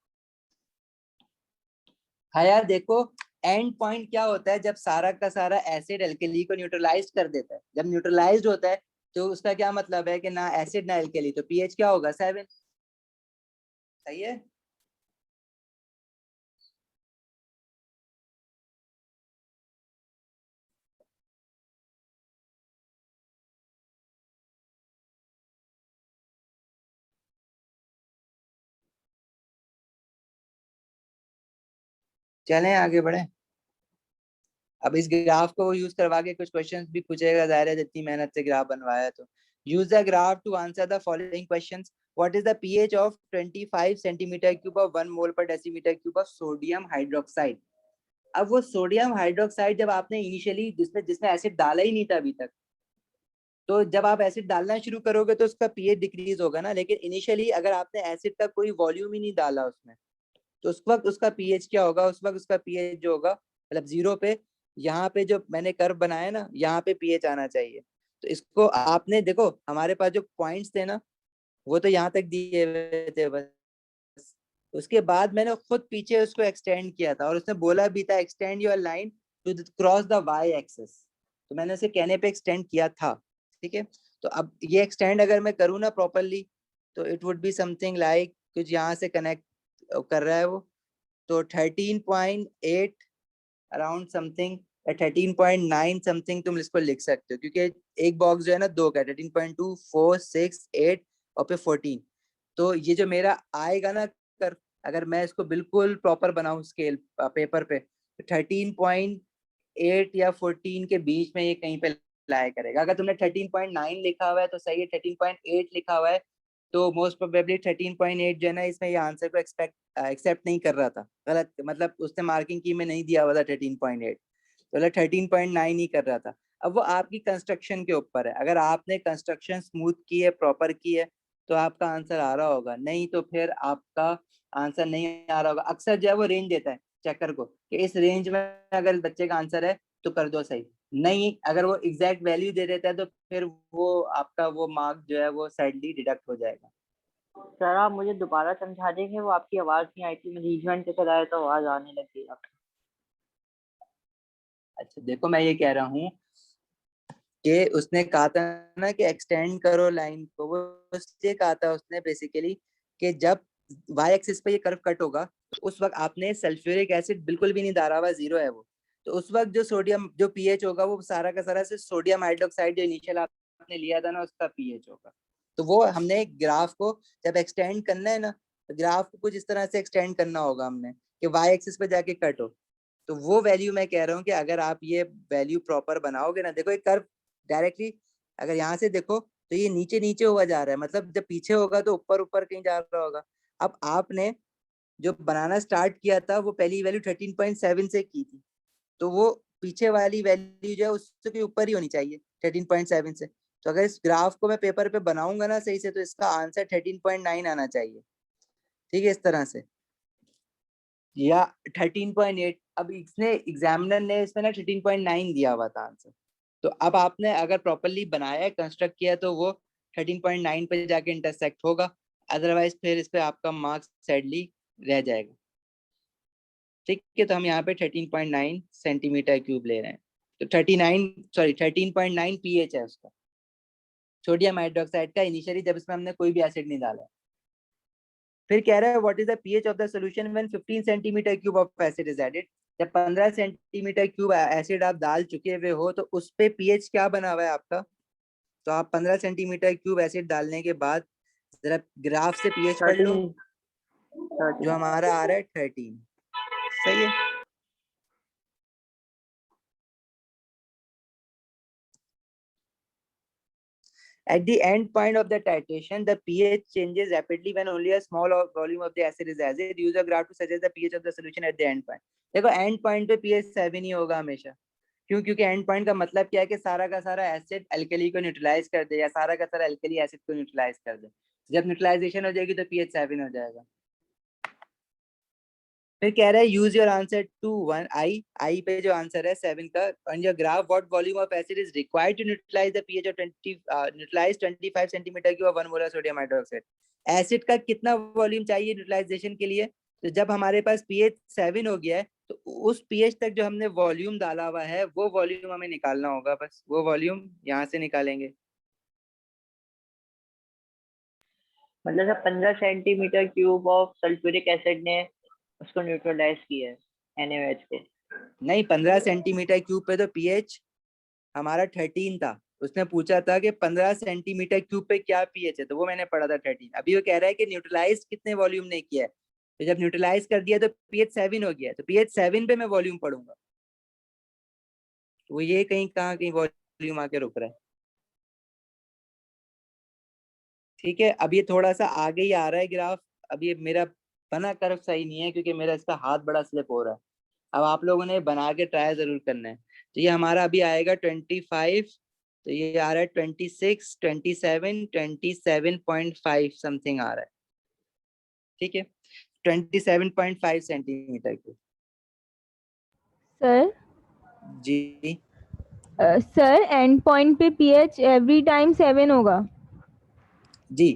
हाँ यार देखो, एंड पॉइंट क्या होता है, जब सारा का सारा एसिड एल्कली को न्यूट्रलाइज कर देता है। जब न्यूट्रलाइज्ड होता है तो उसका क्या मतलब है कि ना एसिड ना एल्कली, तो पीएच क्या होगा 7। सही है। चलें आगे बढ़े। अब इस ग्राफ को यूज करवा के कुछ क्वेश्चंस भी पूछेगा, जाहिर है जितनी मेहनत से ग्राफ बनवाया है। तो use the graph to answer the following questions. What is the pH of 25 centimetre cube of 1 mole per decimetre cube of sodium hydroxide. अब वो सोडियम हाइड्रोक्साइड जब आपने इनिशियली जिसमें जिसमें एसिड डाला ही नहीं था अभी तक, तो जब आप एसिड डालना शुरू करोगे तो उसका पीएच डिक्रीज होगा ना। लेकिन इनिशियली अगर आपने एसिड का कोई वॉल्यूम ही नहीं डाला उसमें, तो उस वक्त उसका पीएच क्या होगा? उस वक्त उसका पीएच जो होगा मतलब जीरो पे, यहाँ पे जो मैंने कर्व बनाया ना, यहाँ पे पीएच आना चाहिए। तो इसको आपने देखो, हमारे पास जो पॉइंट्स थे ना, वो तो यहाँ तक दिए हुए थे बस। उसके बाद मैंने खुद पीछे उसको एक्सटेंड किया था, और उसने बोला भी था extend your line to cross the Y axis. तो मैंने उसे कहने पे एक्सटेंड किया था, ठीक है। तो अब ये एक्सटेंड अगर मैं करूँ ना प्रॉपरली, तो it would be something like कुछ यहाँ से कनेक्ट कर रहा है वो, तो 13.8 अराउंड समथिंग, या 13.9 समथिंग तुम इसको लिख सकते हो, क्योंकि एक बॉक्स जो है ना दो का, 13.2, 4, 6, 8 और फिर 14। तो ये जो मेरा आएगा ना कर, अगर मैं इसको बिल्कुल प्रॉपर बनाऊं स्केल पेपर पे, तो 13.8 या 14 के बीच में ये कहीं पे लाया करेगा। अगर तुमने 13.9 लिखा हुआ है तो सही है, 13.8 लिखा हुआ है तो मोस्ट प्रोबेबली 13.8 जो है ना, इसमें ये आंसर को एक्सेप्ट नहीं कर रहा था, गलत, मतलब उसने मार्किंग की में नहीं दिया हुआ था 13.8, तो मतलब 13.9 ही कर रहा था। अब वो आपकी कंस्ट्रक्शन के ऊपर है, अगर आपने कंस्ट्रक्शन स्मूथ की है, प्रॉपर की है, तो आपका आंसर आ रहा होगा, नहीं तो फिर आपका आंसर नहीं आ रहा होगा। अक्सर जो है वो रेंज देता है चेकर को कि इस रेंज में अगर बच्चे का आंसर है तो कर दो सही, नहीं अगर वो एग्जैक्ट वैल्यू दे देता है तो फिर वो आपका वो मार्क जो है वो सैडली डिडक्ट हो जाएगा। सर आप मुझे दोबारा समझा देंगे, वो आपकी आवाज नहीं आई थी, मैनेजमेंट से कराया तो आवाज आने लगी आप। अच्छा देखो, मैं ये कह रहा हूँ कि उसने कहा था ना कि एक्सटेंड करो लाइन को, वो उससे कहा था उसने बेसिकली कि जब वाई एक्सिस पे ये कर्व कट होगा, तो उस वक्त आपने सल्फ्यूरिक एसिड बिल्कुल भी नहीं डाला हुआ, जीरो है वो, तो उस वक्त जो सोडियम जो पीएच होगा वो सारा का सारा से सोडियम हाइड्रोक्साइड जो इनिशियल आपने लिया था ना उसका पीएच होगा। तो वो हमने ग्राफ को जब एक्सटेंड करना है ना, तो ग्राफ को कुछ इस तरह से एक्सटेंड करना होगा हमने कि वाई एक्सिस पे जाके कट हो। तो वो वैल्यू मैं कह रहा हूँ कि अगर आप ये वैल्यू प्रॉपर बनाओगे ना, देखो एक कर्व डायरेक्टली अगर यहाँ से देखो तो ये नीचे नीचे हुआ जा रहा है, मतलब जब पीछे होगा तो ऊपर ऊपर कहीं जा रहा होगा। अब आपने जो बनाना स्टार्ट किया था वो पहली वैल्यू 13.7 से की थी, तो वो पीछे वाली वैल्यू जो है उसके ऊपर ही होनी चाहिए 13.7 से। तो अगर इस ग्राफ को मैं पेपर पे बनाऊंगा ना सही से, तो इसका आंसर 13.9 आना चाहिए, ठीक है, इस तरह से, या 13.8। अब इसने एग्जामिनर ने इसमें ना 13.9 दिया हुआ था आंसर, तो अब आपने अगर प्रॉपरली बनाया है, कंस्ट्रक्ट किया, तो वो 13.9 पे जाके इंटरसेक्ट होगा, अदरवाइज फिर इस पे आपका मार्क्स सैडली रह जाएगा। ठीक है, तो हम यहाँ पे 13.9 सेंटीमीटर क्यूब ले रहे हैं, तो 13.9 पीएच है उसका, सोडियम हाइड्रोक्साइड का, इनिशियली जब इसमें हमने कोई भी एसिड नहीं डाला। फिर कह रहा है what is the pH of the solution when 15 centimetre cube of acid is added. जब 15 सेंटीमीटर क्यूब एसिड आप डाल चुके हुए हो, तो उस पे पीएच क्या बना हुआ है आपका? तो आप 15 सेंटीमीटर क्यूब एसिड डालने के बाद जरा ग्राफ से पीएच पढ़ लो, 13 जो 13 हमारा आ रहा है 13। सही है। At the end point of the titration, the pH changes rapidly when only a small volume of the acid is added. Use a graph to suggest the pH of the solution at the end point. देखो end point पे pH 7 ही होगा हमेशा, क्यों? क्योंकि and point का मतलब क्या है कि सारा का सारा एसिड अल्कली को न्यूट्रलाइज कर दे, या सारा का सारा अल्कली एसिड को न्यूट्रलाइज कर दे। जब न्यूट्रलाइजेशन हो जाएगी तो पीएच 7 हो जाएगा। फिर कह रहा है use your answer to one I पे जो आंसर है 7 का, on your graph what volume of acid is required to neutralize the pH of 20 neutralize 25 centimetre cube 1 molar sodium hydroxide. Acid का कितना वॉल्यूम चाहिए न्यूट्रलाइजेशन के लिए? तो जब हमारे पास पीएच 7 हो गया है, तो उस पीएच तक जो हमने वॉल्यूम डाला हुआ है वो वॉल्यूम हमें निकालना होगा, बस वो वॉल्यूम यहाँ से निकालेंगे। मतलब sir 15 centimetre cube of sulphuric acid ने उसको न्यूट्रलाइज किया है NaOH को। नहीं, 15 सेंटीमीटर क्यूब पे तो पीएच हमारा 13 था। उसने पूछा था कि 15 सेंटीमीटर क्यूब पे क्या पीएच है, तो वो मैंने पढ़ा था 13। अभी वो कह रहा है कि न्यूट्रलाइज कितने वॉल्यूम ने किया है, तो जब न्यूट्रलाइज कर दिया तो pH 7 हो गया, तो pH 7 पे मैं वॉल्यूम पढ़ूंगा, वो ये कहीं वॉल्यूम आके रुक रहा है। ठीक है, अब ये थोड़ा सा आगे ही आ रहा है ग्राफ। अब ये मेरा बना कर्व सही नहीं है क्योंकि मेरा इसका हाथ बड़ा स्लिप हो रहा है। अब आप लोगों ने बना के ट्राई जरूर करना है। तो ये हमारा अभी आएगा 25, तो ये आ रहा है 26, 27, 27.5 समथिंग आ रहा है। ठीक है, 27.5 सेंटीमीटर क्यूब। सर जी सर एंड पॉइंट पे pH एवरी टाइम 7 होगा। जी।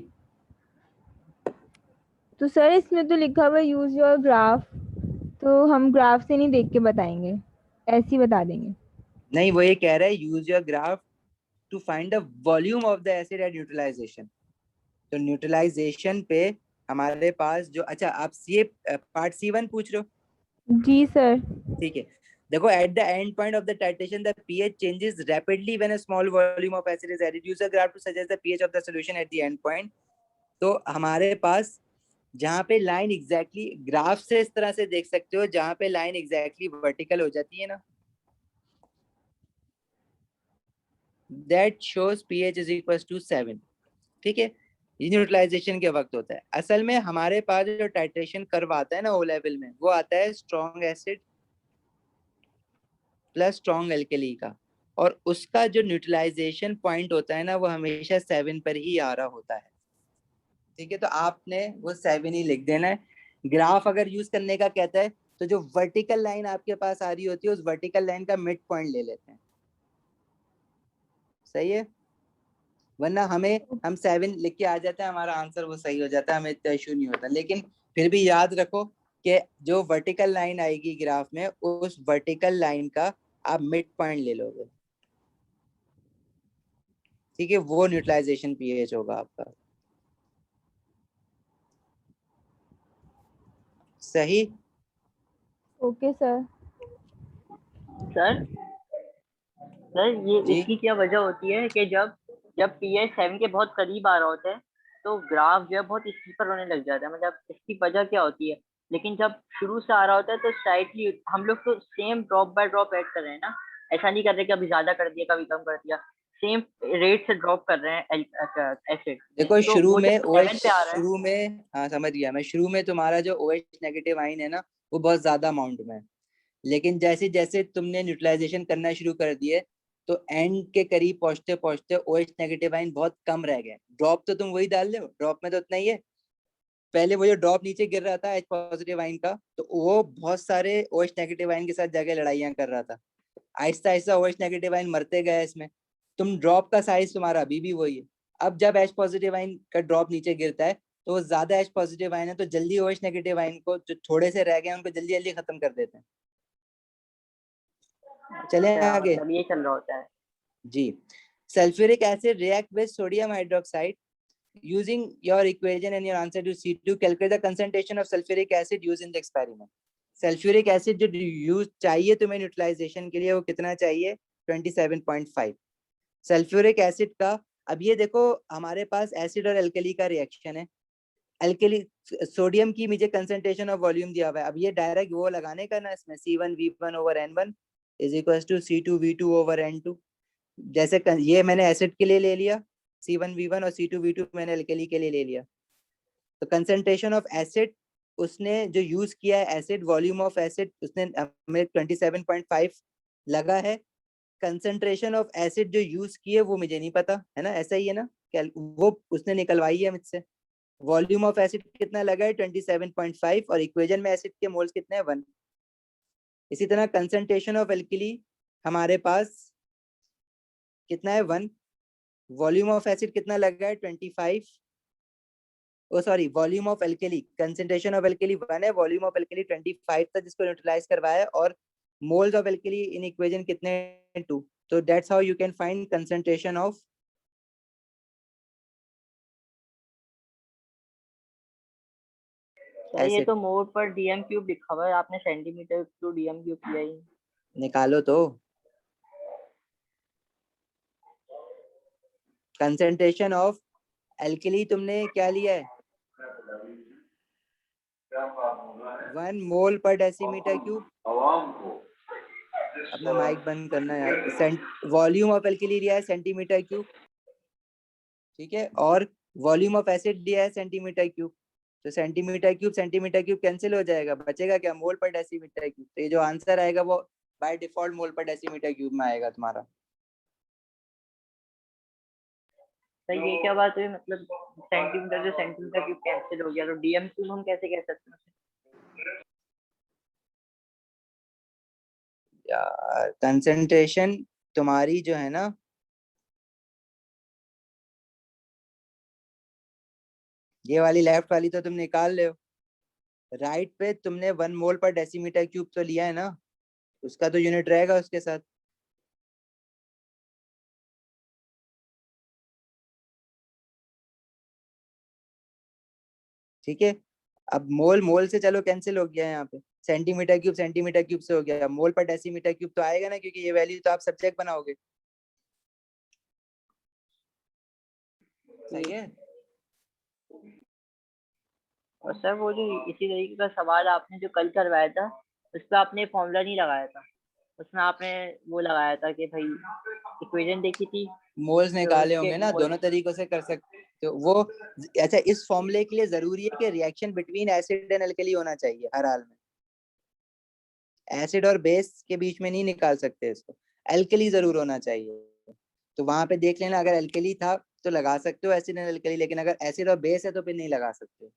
तो सर इसमें तो लिखा हुआ है यूज योर ग्राफ, तो हम ग्राफ से नहीं देख के बताएंगे, ऐसे ही बता देंगे। नहीं, वो ये कह रहा है use your graph to find the volume of the acid at neutralisation. तो न्यूट्रलाइजेशन पे हमारे पास जो, अच्छा आप ये पार्ट C1 पूछ रहे हो? जी सर। ठीक है, देखो at the end point of the titration the pH changes rapidly when a small volume of acid is added. Use a graph to suggest the pH of the solution at the end point. तो हमारे पास जहाँ पे line exactly graph से इस तरह से देख सकते हो, जहाँ पे लाइन एग्जैक्टली वर्टिकल हो जाती है ना, that shows pH is equal to 7। ठीक है, ये न्यूट्रलाइजेशन के वक्त होता है। असल में हमारे पास जो टाइट्रेशन कर्व आता है ना ओ लेवल में, वो आता है strong acid plus strong alkali का, और उसका जो न्यूट्रलाइजेशन पॉइंट होता है ना, वो हमेशा 7 पर ही आ रहा होता है। ठीक है, तो आपने वो 7 ही लिख देना है। ग्राफ अगर यूज करने का कहता है तो जो वर्टिकल लाइन आपके पास आ रही होती है, उस वर्टिकल लाइन का मिड पॉइंट ले लेते हैं। सही है, वरना हम 7 लिख के आ जाते हैं, हमारा आंसर वो सही हो जाता है, हमें इतना इशू नहीं होता। लेकिन फिर भी याद रखो कि जो वर्टिकल लाइन आएगी ग्राफ में, उस वर्टिकल लाइन का आप मिड पॉइंट ले लोगे। ठीक है, वो न्यूट्रलाइजेशन pH होगा आपका। सही। Okay sir. सर सर ये जी, इसकी क्या वजह होती है कि जब जब pH 7 के बहुत करीब आ रहा होता है तो ग्राफ जो है बहुत स्टीपर होने लग जाता है, मतलब इसकी वजह क्या होती है? लेकिन जब शुरू से आ रहा होता है तो स्लाइटली हम लोग तो same drop by drop add कर रहे हैं ना, ऐसा नहीं कर रहे कि अभी ज्यादा कर दिया कभी कम कर दिया, सेम रेट से ड्रॉप कर रहे हैं एसिड। देखो तो शुरू वो में जब OH, 7 पे आ रहा है। शुरू में, हाँ समझ गया मैं, शुरू में तुम्हारा जो OH नेगेटिव आइन है ना, वो बहुत ज्यादा अमाउंट में है। लेकिन जैसे जैसे तुमने न्यूट्रलाइजेशन करना शुरू कर दिए, तो एंड के करीब पहुंचते पहुंचते OH नेगेटिव आइन बहुत कम रह गए। ड्रॉप तो तुम वही डाल रहे हो, ड्रॉप में तो उतना ही है। पहले वो जो ड्रॉप नीचे गिर रहा था H पॉजिटिव आइन का, तो वो बहुत सारे OH नेगेटिव आइन के साथ जाके लड़ाइयां कर रहा था। Aahista Aahista OH negative ion मरते गए इसमें। तुम ड्रॉप का साइज तुम्हारा अभी भी वही है। अब जब H पॉजिटिव आइन का ड्रॉप नीचे गिरता है, तो वो ज्यादा H पॉजिटिव आइन है, तो जल्दी OH नेगेटिव आइन को, जो थोड़े से रह गए उनको जल्दी जल्दी खत्म कर देते हैं। चले अच्छा, आगे। मतलब ये चल रहा होता है। जी, sulphuric acid react with sodium hydroxide using your equation and your answer to C2, calculate the concentration of sulfuric acid used in the experiment. Sulphuric acid जो यूज चाहिए तुम्हें न्यूट्रलाइजेशन के लिए, वो कितना चाहिए? 27.5 सल्फ्यूरिक एसिड का। अब ये देखो हमारे पास एसिड और एल्कली का रिएक्शन है। एल्कली सोडियम की मुझे कंसंट्रेशन ऑफ वॉल्यूम दिया हुआ है। अब ये डायरेक्ट वो लगाने का ना, इसमें C1V1 over N1 is equal to C2V2 over N2। जैसे ये मैंने एसिड के लिए ले लिया C1V1, और C2V2 मैंने एल्कली के लिए ले लिया। तो कंसंट्रेशन ऑफ एसिड उसने जो यूज किया है, एसिड वॉल्यूम ऑफ एसिड उसने हमें 27.5 लगा है। कंसंट्रेशन ऑफ एसिड जो यूज किए वो मुझे नहीं पता है ना, ऐसा ही है ना, वो उसने निकलवाई है मुझसे। वॉल्यूम ऑफ एसिड कितना लगा है? 27.5, और इक्वेशन में एसिड के मोल्स कितने हैं? 1। इसी तरह कंसंट्रेशन ऑफ एल्कली हमारे पास कितना है? 1। वॉल्यूम ऑफ एसिड कितना लगा है? 25। Oh sorry, volume of alkali, concentration of alkali 1 है, वॉल्यूम ऑफ एल्कली 25 था जिसको न्यूट्रलाइज करवाया है, और moles of alkali in equation कितने? 2। तो that's how you can find concentration of. Sir ये एसिड। तो मोड पर डीएम क्यूब लिखा हुआ है, आपने सेंटीमीटर टू डीएम क्यूब किया ही। निकालो तो। कंसंट्रेशन ऑफ एल्कली तुमने क्या लिया है? 1 मोल पर डेसीमीटर क्यूब। अपना माइक बंद करना यार। वॉल्यूम ऑफ एल्कली दिया है सेंटीमीटर क्यूब, ठीक है, और वॉल्यूम ऑफ एसिड दिया है सेंटीमीटर क्यूब। तो सेंटीमीटर क्यूब कैंसिल हो जाएगा, बचेगा क्या? मोल पर डेसीमीटर क्यूब। तो ये जो आंसर आएगा वो by default mole per decimetre cube में आएगा तुम्हारा। सर ये क्या बात हुई, मतलब सेंटीमीटर से सेंटीमीटर क्यूब कैंसिल हो गया, तो डीएम क्यूब हम कैसे कह सकते हैं? यार कंसंट्रेशन तुम्हारी जो है ना, ये वाली लेफ्ट वाली तो तुम निकाल ले हो, राइट पे तुमने 1 मोल पर डेसीमीटर क्यूब तो लिया है ना, उसका तो यूनिट रहेगा उसके साथ। ठीक है, अब मोल मोल से चलो कैंसिल हो गया है यहाँ पे, सेंटीमीटर क्यूब से हो गया, मोल पर डेसीमीटर क्यूब तो आएगा ना, क्योंकि ये वैल्यू तो आप सब्जेक्ट बनाओगे। सही है। और सर वो जो इसी तरीके का सवाल आपने जो कल करवाया था, उस पर आपने फॉर्मूला नहीं लगाया था, उसमें आपने वो लगाया था कि भाई इक्वेशन देखी थी मोल्स तो निकाले उसके होंगे ना, दोनों तरीकों से कर सकते हो वो। अच्छा, इस फॉर्मूले के लिए जरूरी है कि reaction between acid and alkali होना चाहिए हर हाल में, एसिड और बेस के बीच में नहीं निकाल सकते इसको, एल्कली जरूर होना चाहिए। तो वहां पे देख लेना, अगर एल्कली था तो लगा सकते हो एसिड एंड एल्कली, लेकिन अगर एसिड और बेस है तो फिर नहीं लगा सकते।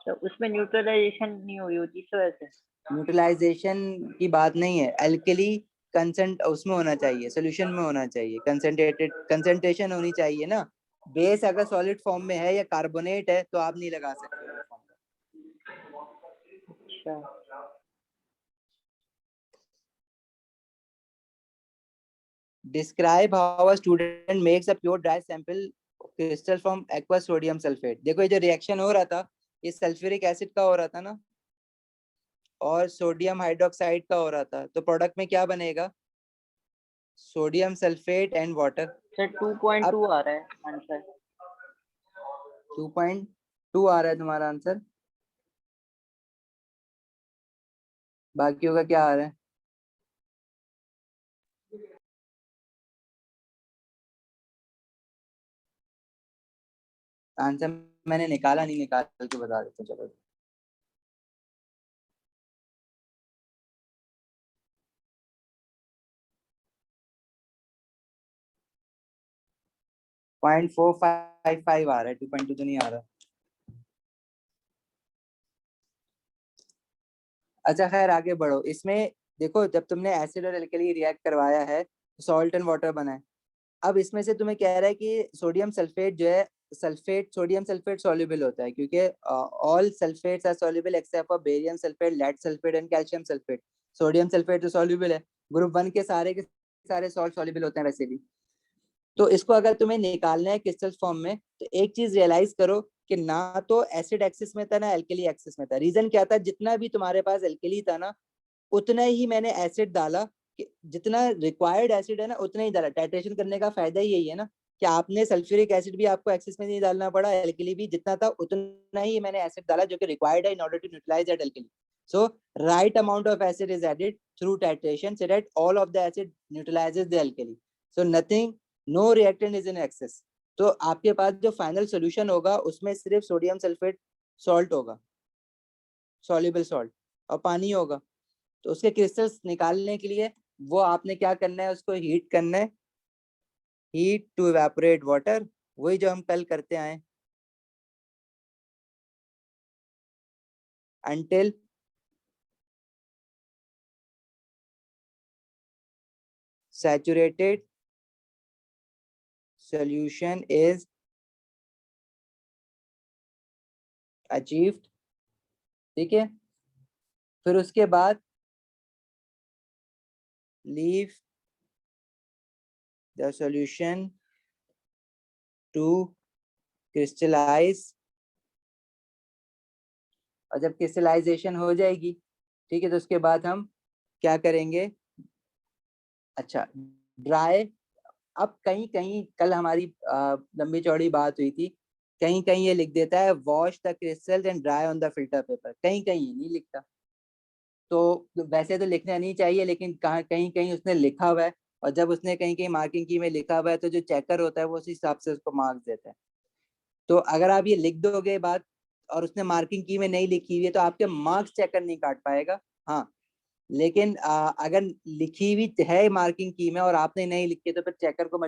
तो उसमें न्यूट्रलाइजेशन नहीं हुई होती तो ऐसे। न्यूट्रलाइजेशन की बात नहीं है, एल्कली कंसेंट उसमें होना चाहिए, सोल्यूशन में होना चाहिए, कंसंट्रेटेड कंसंट्रेशन होनी चाहिए ना। बेस अगर सॉलिड फॉर्म में है या कार्बोनेट है तो आप नहीं लगा सकते। अच्छा describe how a student makes a pure dry sample crystal from aqueous sodium sulphate. देखो ये जो रिएक्शन हो रहा था, ये सल्फ्यूरिक एसिड का हो रहा था ना, और सोडियम हाइड्रोक्साइड का हो रहा था, तो प्रोडक्ट में क्या बनेगा? Sodium sulphate and water. Sir अब 2.2 आ रहा है आंसर। 2.2 आ रहा है तुम्हारा आंसर, बाकियों का क्या आ रहा है? आंसर मैंने निकाला नहीं, निकाल के बता देता हूँ, चलो। 0.455 आ रहा है, 2.2 तो नहीं आ रहा। अच्छा खैर आगे बढ़ो इसमें। देखो जब तुमने एसिड और एल्कली रिएक्ट करवाया है, सॉल्ट एंड वाटर बना है। अब इसमें से तुम्हें कह रहा है कि सोडियम सल्फेट जो है, सल्फेट सोडियम सल्फेट सॉल्युबल होता है, क्योंकि all sulphates are soluble except for barium sulphate, lead sulphate and calcium sulphate. Sodium sulphate तो सॉल्युबल है, ग्रुप 1 के सारे सॉल्ट सॉल्युबल होते हैं वैसे भी। तो इसको अगर तुम्हें निकालना है क्रिस्टल फॉर्म में, तो एक चीज रियलाइज करो कि ना तो एसिड एक्सिस में था ना एल्कली एक्सिस में था। रीजन क्या था? जितना भी तुम्हारे पास एल्कली था ना, उतना ही मैंने एसिड डाला, कि जितना रिक्वायर्ड एसिड है ना उतना ही डाला। टाइट्रेशन करने का फायदा ही यही है ना, कि आपने सल्फ्यूरिक एसिड भी आपको एक्सिस में नहीं डालना पड़ा, एल्कली भी जितना था उतना ही मैंने एसिड डाला जो कि रिक्वायर्ड है in order to neutralise that alkali. So right amount of acid is added through titration so that all of the acid neutralizes the alkali, so nothing, no reactant is in excess। तो आपके पास जो final solution होगा उसमें सिर्फ sodium sulphate salt होगा, soluble salt, और पानी होगा। तो उसके क्रिस्टल्स निकालने के लिए वो आपने क्या करना है, उसको हीट करना है, हीट टू इवेपोरेट वाटर, वही जो हम कल करते आए, until saturated solution is achieved। ठीक है, फिर उसके बाद leave the solution to crystallize। और जब क्रिस्टलाइजेशन हो जाएगी, ठीक है, तो उसके बाद हम क्या करेंगे? अच्छा, ड्राई। अब कहीं कहीं कल हमारी लंबी चौड़ी बात हुई थी कहीं कहीं ये लिख देता है wash the crystals and dry on the filter paper, कहीं कहीं नहीं लिखता। तो वैसे तो लिखना नहीं चाहिए, लेकिन कहाँ कहीं कहीं उसने लिखा हुआ है, और जब उसने कहीं कहीं मार्किंग की में लिखा हुआ है तो जो चेकर होता है वो उस हिसाब से उसको मार्क्स देता है। तो अगर आप ये लिख दोगे बात और उसने मार्किंग की में नहीं लिखी हुई है तो आपके मार्क्स चेकर नहीं काट पाएगा। हाँ, लेकिन अगर लिखी हुई है मार्किंग की में और आपने नहीं लिखी तो फिर चेकर को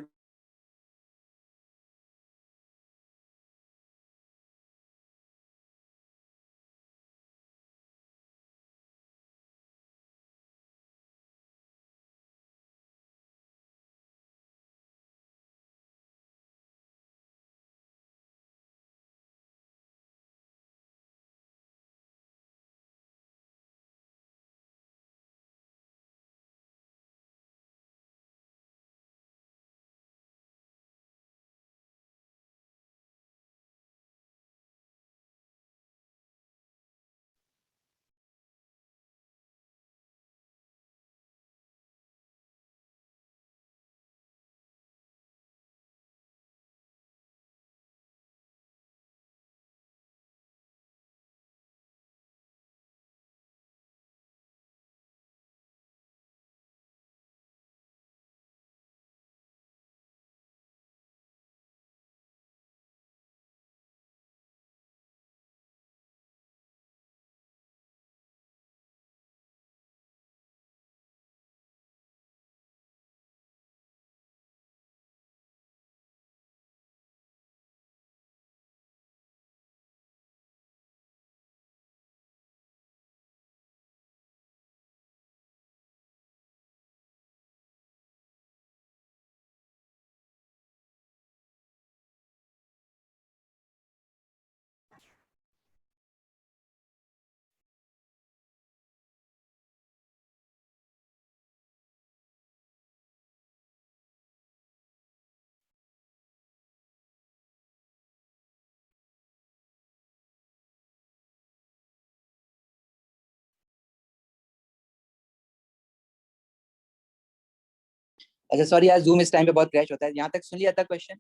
अच्छा सॉरी यार, जूम इस टाइम पे बहुत क्रैश होता है। यहाँ तक सुन लिया था क्वेश्चन?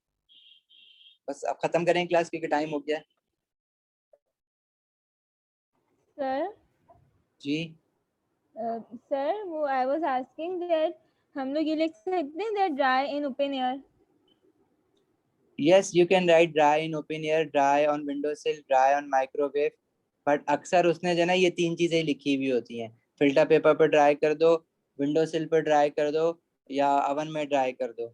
बस अब खत्म करें क्लास क्योंकि टाइम हो गया है। सर जी सर वो आई वाज आस्किंग दैट हम लोग ये लिख सकते हैं that dry in open air. Yes, you can right dry in open air, dry on window सिल, ड्राई ऑन माइक्रोवेव। बट अक्सर उसने जो ना ये तीन चीजें लिखी हुई होती हैं, फिल्टर पेपर पर ड्राई कर दो, विंडो सिल पर ड्राई कर दो, या अवन में ड्राई कर दो।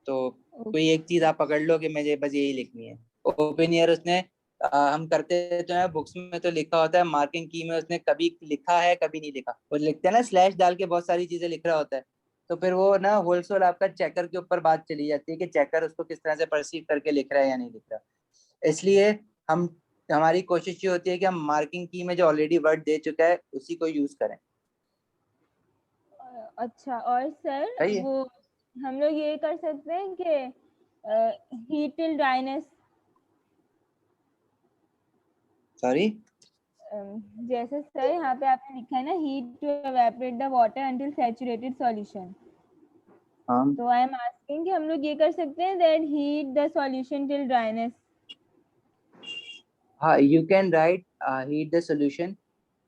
तो कोई एक चीज आप पकड़ लो कि मुझे बस यही लिखनी है। ओपन ईयर उसने हम करते तो है बुक्स में तो लिखा होता है, मार्किंग की में उसने कभी लिखा है कभी नहीं लिखा। वो लिखते हैं ना स्लैश डाल के बहुत सारी चीजें लिख रहा होता है, तो फिर वो ना होलसेल आपका चेकर के ऊपर बात चली जाती है कि चेकर उसको किस तरह से परसीव करके लिख रहा है या नहीं लिख रहा। इसलिए हम हमारी कोशिश ये होती है कि हम मार्किंग की में जो ऑलरेडी वर्ड दे चुका है उसी को यूज करें। अच्छा, और सर सही है। वो हम लोग ये कर सकते हैं कि हीट टिल ड्राइनेस, सॉरी। जैसे सर यहाँ पे आपने लिखा है ना heat to evaporate the water until saturated solution, हाँ तो आई एम आस्किंग कि हम लोग ये कर सकते हैं that heat the solution till dryness. हाँ, you can write heat the solution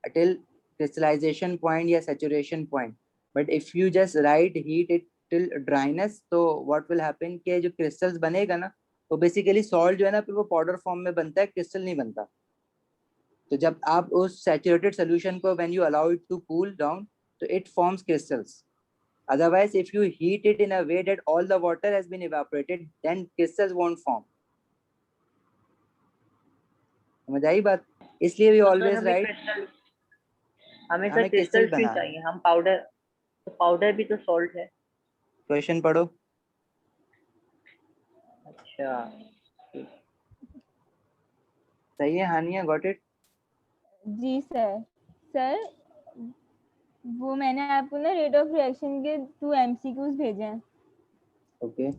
till crystallization point या saturation point, but if you just write heat it till dryness, तो what will happen कि जो crystals बनेगा ना वो basically salt जो है ना फिर वो पाउडर फॉर्म में बनता है, क्रिस्टल नहीं बनता। तो जब आप उस saturated solution को when you allow it to cool down तो it forms crystals. Otherwise if you heat it in a way that all the water has been evaporated then crystals won't form. समझ आई बात? इसलिए we तो sir always हमें write crystal, हमें sir हमें crystal crystal क्यों बनाना। चाहिए? हम पाउडर, तो पाउडर भी तो सॉल्ट है। क्वेश्चन पढ़ो। अच्छा, सही है हानिया, गॉट इट? जी सर। सर वो मैंने आपको ना रेट ऑफ रिएक्शन के 2 MCQs भेजे हैं। ओके